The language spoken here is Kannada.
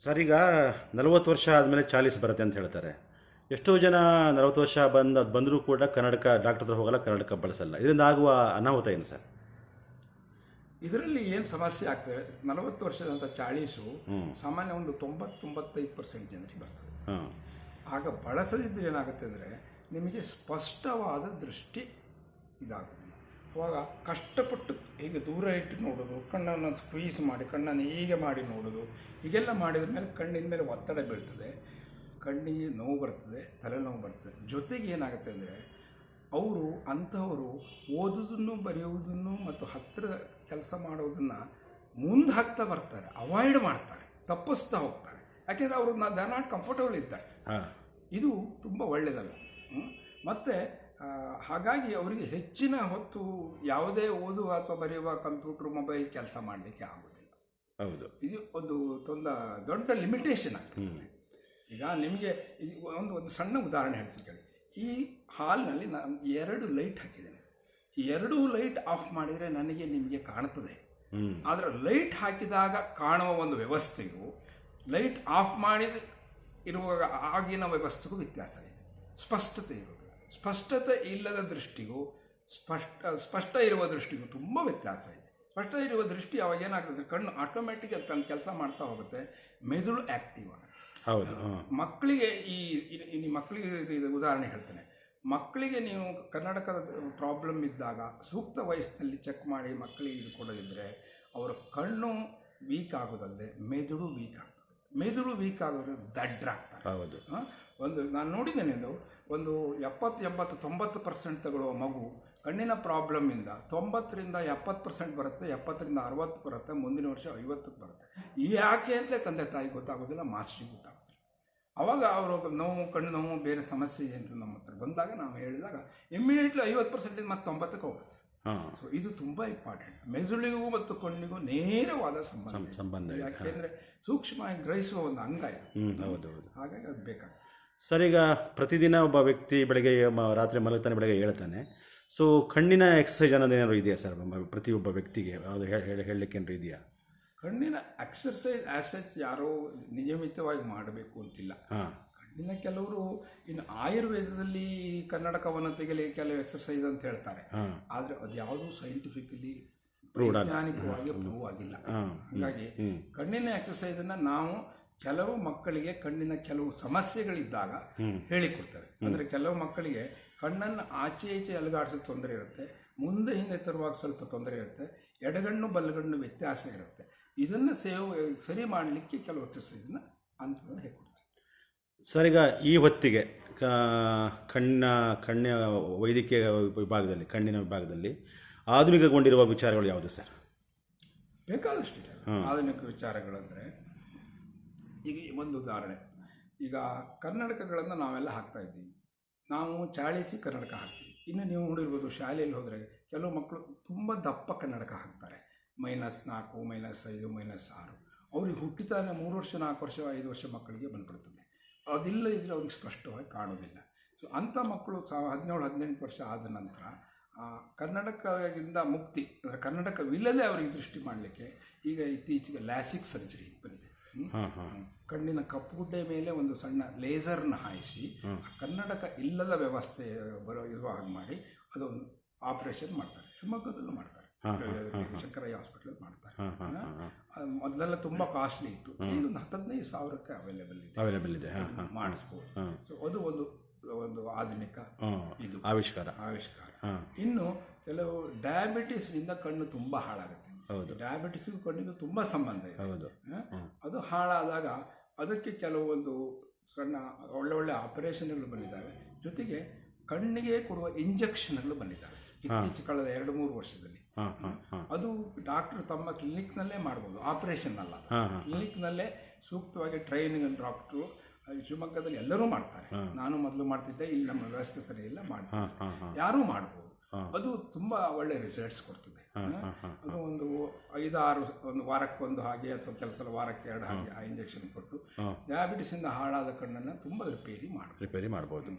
ಸರ್, ಈಗ 40 ವರ್ಷ ಆದಮೇಲೆ ಚಾಲೀಸ್ ಬರುತ್ತೆ ಅಂತ ಹೇಳ್ತಾರೆ. ಎಷ್ಟೋ ಜನ 40 ವರ್ಷ ಬಂದರೂ ಕೂಡ ಕನ್ನಡಕ ಡಾಕ್ಟರ್ ಹತ್ರ ಹೋಗಲ್ಲ, ಕನ್ನಡಕ ಬಳಸಲ್ಲ. ಇದರಿಂದ ಆಗುವ ಅನಾಹುತ ಏನು ಸರ್? ಇದರಲ್ಲಿ ಏನು ಸಮಸ್ಯೆ ಆಗ್ತದೆ, 40 ವರ್ಷದಂಥ ಚಾಳೀಸು ಸಾಮಾನ್ಯ ಒಂದು 90-95% ಜನರಿಗೆ ಬರ್ತದೆ. ಆಗ ಬಳಸದಿದ್ದರೆ ಏನಾಗುತ್ತೆ ಅಂದರೆ ನಿಮಗೆ ಸ್ಪಷ್ಟವಾದ ದೃಷ್ಟಿ ಇದಾಗೋದಿಲ್ಲ. ಅವಾಗ ಕಷ್ಟಪಟ್ಟು ಹೀಗೆ ದೂರ ಇಟ್ಟು ನೋಡೋದು, ಕಣ್ಣನ್ನು ಸ್ಕ್ವೀಸ್ ಮಾಡಿ, ಕಣ್ಣನ್ನು ಹೀಗೆ ಮಾಡಿ ನೋಡೋದು, ಹೀಗೆಲ್ಲ ಮಾಡಿದ ಮೇಲೆ ಕಣ್ಣಿನ ಮೇಲೆ ಒತ್ತಡ ಬೀಳ್ತದೆ, ಕಣ್ಣಿಗೆ ನೋವು ಬರ್ತದೆ, ತಲೆನೋವು ಬರ್ತದೆ. ಜೊತೆಗೆ ಏನಾಗುತ್ತೆ ಅಂದರೆ ಅಂಥವರು ಓದೋದನ್ನು ಬರೆಯುವುದನ್ನು ಮತ್ತು ಹತ್ತಿರ ಕೆಲಸ ಮಾಡೋದನ್ನು ಮುಂದೆ ಹಾಕ್ತಾ ಬರ್ತಾರೆ, ಅವಾಯ್ಡ್ ಮಾಡ್ತಾರೆ, ತಪ್ಪಿಸ್ತಾ ಹೋಗ್ತಾರೆ. ಯಾಕೆಂದರೆ ಅವರು ದೇ ನಾಟ್ ಕಂಫರ್ಟಬಲ್ ಇದ್ದಾರೆ. ಇದು ತುಂಬ ಒಳ್ಳೆಯದಲ್ಲ. ಮತ್ತು ಹಾಗಾಗಿ ಅವರಿಗೆ ಹೆಚ್ಚಿನ ಹೊತ್ತು ಯಾವುದೇ ಓದುವ ಅಥವಾ ಬರೆಯುವ ಕಂಪ್ಯೂಟರ್ ಮೊಬೈಲ್ ಕೆಲಸ ಮಾಡಲಿಕ್ಕೆ ಆಗೋದಿಲ್ಲ. ಹೌದು, ಇದು ಒಂದು ದೊಡ್ಡ ಲಿಮಿಟೇಷನ್ ಆಗ್ತದೆ. ಈಗ ನಿಮಗೆ ಒಂದು ಸಣ್ಣ ಉದಾಹರಣೆ ಹೇಳ್ತೀನಿ ಕೇಳಿ. ಈ ಹಾಲ್ನಲ್ಲಿ ನಾನು 2 ಲೈಟ್ ಹಾಕಿದ್ದೇನೆ. ಈ 2 ಲೈಟ್ ಆಫ್ ಮಾಡಿದರೆ ನನಗೆ ನಿಮಗೆ ಕಾಣುತ್ತದೆ. ಆದರೆ ಲೈಟ್ ಹಾಕಿದಾಗ ಕಾಣುವ ಒಂದು ವ್ಯವಸ್ಥೆಗೂ ಲೈಟ್ ಆಫ್ ಮಾಡಿದ ಇರುವಾಗ ಆಗಿನ ವ್ಯವಸ್ಥೆಗೂ ವ್ಯತ್ಯಾಸ ಇದೆ. ಸ್ಪಷ್ಟತೆ ಇರೋದು, ಸ್ಪಷ್ಟತೆ ಇಲ್ಲದ ದೃಷ್ಟಿಗೂ ಸ್ಪಷ್ಟ ಇರುವ ದೃಷ್ಟಿಗೂ ತುಂಬ ವ್ಯತ್ಯಾಸ ಇದೆ. ಸ್ಪಷ್ಟ ಇರುವ ದೃಷ್ಟಿ ಅವಾಗ ಏನಾಗ್ತದೆ, ಕಣ್ಣು ಆಟೋಮ್ಯಾಟಿಕ್ ತನ್ನ ಕೆಲಸ ಮಾಡ್ತಾ ಹೋಗುತ್ತೆ, ಮೆದುಳು ಆ್ಯಕ್ಟಿವ್ ಆಗುತ್ತೆ. ಹೌದು. ಮಕ್ಕಳಿಗೆ ಮಕ್ಕಳಿಗೆ ಇದು ಉದಾಹರಣೆ ಹೇಳ್ತೇನೆ. ಮಕ್ಕಳಿಗೆ ನೀವು ಕರ್ನಾಟಕದ ಪ್ರಾಬ್ಲಮ್ ಇದ್ದಾಗ ಸೂಕ್ತ ವಯಸ್ಸಿನಲ್ಲಿ ಚೆಕ್ ಮಾಡಿ ಮಕ್ಕಳಿಗೆ ಇದು ಕೊಡೋದಿದ್ರೆ ಅವರ ಕಣ್ಣು ವೀಕ್ ಆಗೋದಲ್ಲದೆ ಮೆದುಳು ವೀಕ್ ಆಗ್ತದೆ. ಮೆದುಳು ವೀಕ್ ಆಗೋದ್ರೆ ದಡ್ಡರಾಗ್ತಾರೆ. ಹೌದು. ನಾನು ನೋಡಿದ್ದೇನೆ, ಒಂದು 70-80-90% ತಗೊಳ್ಳುವ ಮಗು ಕಣ್ಣಿನ ಪ್ರಾಬ್ಲಮ್ಮಿಂದ 90ರಿಂದ 70% ಬರುತ್ತೆ, 70ರಿಂದ 60 ಬರುತ್ತೆ, ಮುಂದಿನ ವರ್ಷ 50ಕ್ಕೆ ಬರುತ್ತೆ. ಯಾಕೆ ಅಂತಲೇ ತಂದೆ ತಾಯಿ ಗೊತ್ತಾಗೋದಿಲ್ಲ, ಮಾಸ್ಟ್ರಿಗೆ ಗೊತ್ತಾಗೋದಿಲ್ಲ. ಆವಾಗ ಅವರು ಕಣ್ಣು ನೋವು ಬೇರೆ ಸಮಸ್ಯೆ ಇದೆ ಅಂತ ನಮ್ಮ ಹತ್ರ ಬಂದಾಗ ನಾವು ಹೇಳಿದಾಗ ಇಮ್ಮಿಡಿಯೇಟ್ಲಿ 50% ಮತ್ತು 90ಕ್ಕೆ ಹೋಗುತ್ತೆ. ಸೊ ಇದು ತುಂಬ ಇಂಪಾರ್ಟೆಂಟ್. ಮೆದುಳಿಗೂ ಮತ್ತು ಕಣ್ಣಿಗೂ ನೇರವಾದ ಸಂಬಂಧ. ಯಾಕೆಂದರೆ ಸೂಕ್ಷ್ಮವಾಗಿ ಗ್ರಹಿಸುವ ಒಂದು ಅಂಗ ಇದು. ಹಾಗಾಗಿ ಅದು ಬೇಕಾಗ್ತದೆ. ಸರ್, ಈಗ ಪ್ರತಿದಿನ ಒಬ್ಬ ವ್ಯಕ್ತಿ ಬೆಳಗ್ಗೆ ರಾತ್ರಿ ಮಲಗ್ತಾನೆ, ಬೆಳಗ್ಗೆ ಹೇಳ್ತಾನೆ. ಸೊ ಕಣ್ಣಿನ ಎಕ್ಸಸೈಸ್ ಅನ್ನೋದು ಏನಾದ್ರು ಇದೆಯಾ ಸರ್ ಪ್ರತಿಯೊಬ್ಬ ವ್ಯಕ್ತಿಗೆ? ಅದು ಹೇಳಲಿಕ್ಕೆ ಏನಾದ್ರು ಇದೆಯಾ? ಕಣ್ಣಿನ ಎಕ್ಸರ್ಸೈಸ್ ಆಸೆಟ್ ಯಾರೋ ನಿಯಮಿತವಾಗಿ ಮಾಡಬೇಕು ಅಂತಿಲ್ಲ. ಕಣ್ಣಿನ ಕೆಲವರು ಇನ್ನು ಆಯುರ್ವೇದದಲ್ಲಿ ಕನ್ನಡಕವನ್ನು ತೆಗೆಯಲಿಕ್ಕೆ ಕೆಲವು ಎಕ್ಸರ್ಸೈಸ್ ಅಂತ ಹೇಳ್ತಾರೆ. ಆದರೆ ಅದು ಯಾವುದೂ ಸೈಂಟಿಫಿಕಲಿ ವೈಜ್ಞಾನಿಕವಾಗಿ ಪ್ರೂವ್ ಆಗಿಲ್ಲ. ಹಾಗಾಗಿ ಕಣ್ಣಿನ ಎಕ್ಸರ್ಸೈಸನ್ನು ನಾವು ಕೆಲವು ಮಕ್ಕಳಿಗೆ ಕಣ್ಣಿನ ಕೆಲವು ಸಮಸ್ಯೆಗಳಿದ್ದಾಗ ಹೇಳಿಕೊಡ್ತೇವೆ. ಅಂದರೆ ಕೆಲವು ಮಕ್ಕಳಿಗೆ ಕಣ್ಣನ್ನು ಆಚೆ ಈಚೆ ಅಲುಗಾಡಿಸೋ ತೊಂದರೆ ಇರುತ್ತೆ, ಮುಂದೆ ಹಿಂದೆ ತರುವಾಗ ಸ್ವಲ್ಪ ತೊಂದರೆ ಇರುತ್ತೆ, ಎಡಗಣ್ಣು ಬಲಗಣ್ಣು ವ್ಯತ್ಯಾಸ ಇರುತ್ತೆ. ಇದನ್ನು ಸರಿ ಮಾಡಲಿಕ್ಕೆ ಕೆಲವು ಎಕ್ಸರ್ಸೈಸನ್ನ ಅಂತ ಹೇಳ್ಕೊಡ್ತೀವಿ. ಸರ್, ಈಗ ಈ ಹೊತ್ತಿಗೆ ಕಣ್ಣಿನ ವೈದ್ಯಕೀಯ ವಿಭಾಗದಲ್ಲಿ, ಕಣ್ಣಿನ ವಿಭಾಗದಲ್ಲಿ ಆಧುನಿಕಗೊಂಡಿರುವ ವಿಚಾರಗಳು ಯಾವುದು ಸರ್? ಬೇಕಾದಷ್ಟಿದೆ ಆಧುನಿಕ ವಿಚಾರಗಳಂದರೆ. ಈಗ ಒಂದು ಉದಾಹರಣೆ, ಈಗ ಕನ್ನಡಕಗಳನ್ನು ನಾವೆಲ್ಲ ಹಾಕ್ತಾ ಇದ್ದೀವಿ. ನಾವು ಚಾಳಿಸಿ ಕನ್ನಡಕ ಹಾಕ್ತೀವಿ. ಇನ್ನು ನೀವು ನೋಡಿರ್ಬೋದು, ಶಾಲೆಯಲ್ಲಿ ಹೋದರೆ ಕೆಲವು ಮಕ್ಕಳು ತುಂಬ ದಪ್ಪ ಕನ್ನಡಕ ಹಾಕ್ತಾರೆ, -4, -5, -6. ಅವ್ರಿಗೆ ಹುಟ್ಟಿತಾನೆ 3 ವರ್ಷ 4 ವರ್ಷ 5 ವರ್ಷ ಮಕ್ಕಳಿಗೆ ಬಂದ್ಬಿಡ್ತದೆ. ಅದಿಲ್ಲ ಇದ್ರೆ ಅವ್ರಿಗೆ ಸ್ಪಷ್ಟವಾಗಿ ಕಾಣೋದಿಲ್ಲ. ಸೊ ಅಂಥ ಮಕ್ಕಳು 17-18 ವರ್ಷ ಆದ ನಂತರ ಕನ್ನಡಕದಿಂದ ಮುಕ್ತಿ, ಅಂದರೆ ಕನ್ನಡಕವಿಲ್ಲದೆ ಅವರಿಗೆ ದೃಷ್ಟಿ ಮಾಡಲಿಕ್ಕೆ ಈಗ ಇತ್ತೀಚೆಗೆ ಲ್ಯಾಸಿಕ್ ಸರ್ಜರಿ ಬಂದಿದೆ. ಕಣ್ಣಿನ ಕಪ್ಪುಗುಡ್ಡೆ ಮೇಲೆ ಒಂದು ಸಣ್ಣ ಲೇಸರ್ನ ಹಾಯಿಸಿ ಕನ್ನಡಕ ಇಲ್ಲದ ವ್ಯವಸ್ಥೆ ಇರುವ ಹಾಗೆ ಮಾಡಿ ಅದೊಂದು ಆಪರೇಷನ್ ಮಾಡ್ತಾರೆ. ಶಿವಮೊಗ್ಗದಲ್ಲೂ ಮಾಡ್ತಾರೆ, ಶಂಕರಯ್ಯ ಹಾಸ್ಪಿಟಲ್ ಮಾಡ್ತಾರೆ. ಮೊದಲೆಲ್ಲ ತುಂಬ ಕಾಸ್ಟ್ಲಿ ಇತ್ತು, ಈಗ ಒಂದು 15,000ಕ್ಕೆ ಅವೈಲೇಬಲ್ ಇದೆ, ಮಾಡಿಸ್ಬೋದು. ಸೊ ಅದು ಒಂದು ಆಧುನಿಕ ಇದು ಆವಿಷ್ಕಾರ. ಇನ್ನು ಕೆಲವು ಡಯಾಬಿಟಿಸ್ನಿಂದ ಕಣ್ಣು ತುಂಬ ಹಾಳಾಗುತ್ತೆ. ಡಯಾಬಿಟಿಸ್ಗೂ ಕಣ್ಣಿಗೂ ತುಂಬ ಸಂಬಂಧ ಇದೆ. ಅದು ಹಾಳಾದಾಗ ಅದಕ್ಕೆ ಕೆಲವೊಂದು ಸಣ್ಣ ಒಳ್ಳೆ ಆಪರೇಷನ್ಗಳು ಬಂದಿದ್ದಾವೆ. ಜೊತೆಗೆ ಕಣ್ಣಿಗೆ ಕೊಡುವ ಇಂಜೆಕ್ಷನ್ಗಳು ಬಂದಿದ್ದಾವೆ ಇತ್ತೀಚೆಗೆ ಕಳೆದ 2-3 ವರ್ಷದಲ್ಲಿ. ಅದು ಡಾಕ್ಟರ್ ತಮ್ಮ ಕ್ಲಿನಿಕ್ನಲ್ಲೇ ಮಾಡ್ಬೋದು, ಆಪರೇಷನ್ ಅಲ್ಲ. ಕ್ಲಿನಿಕ್ನಲ್ಲೇ ಸೂಕ್ತವಾಗಿ ಟ್ರೈನಿಂಗ್ ಡಾಕ್ಟ್ರು ಶಿವಮೊಗ್ಗದಲ್ಲಿ ಎಲ್ಲರೂ ಮಾಡ್ತಾರೆ. ನಾನು ಮೊದಲು ಮಾಡ್ತಿದ್ದೆ, ಇಲ್ಲಿ ನಮ್ಮ ವ್ಯವಸ್ಥೆ ಸರಿ ಇಲ್ಲ, ಮಾಡ್ತಾರೆ, ಯಾರೂ ಮಾಡ್ಬೋದು. ಅದು ತುಂಬ ಒಳ್ಳೆ ರಿಸಲ್ಟ್ಸ್ ಕೊಡ್ತದೆ. ಅದು ಒಂದು 5-6 ಒಂದು ವಾರಕ್ಕೊಂದು ಹಾಗೆ ಅಥವಾ ಕೆಲಸ ವಾರಕ್ಕೆ 2 ಹಾಗೆ ಆ ಇಂಜೆಕ್ಷನ್ ಕೊಟ್ಟು ಡಯಾಬಿಟಿಸಿಂದ ಹಾಳಾದ ಕಣ್ಣನ್ನು ತುಂಬ ರಿಪೇರಿ ಮಾಡ್ಬೋದು.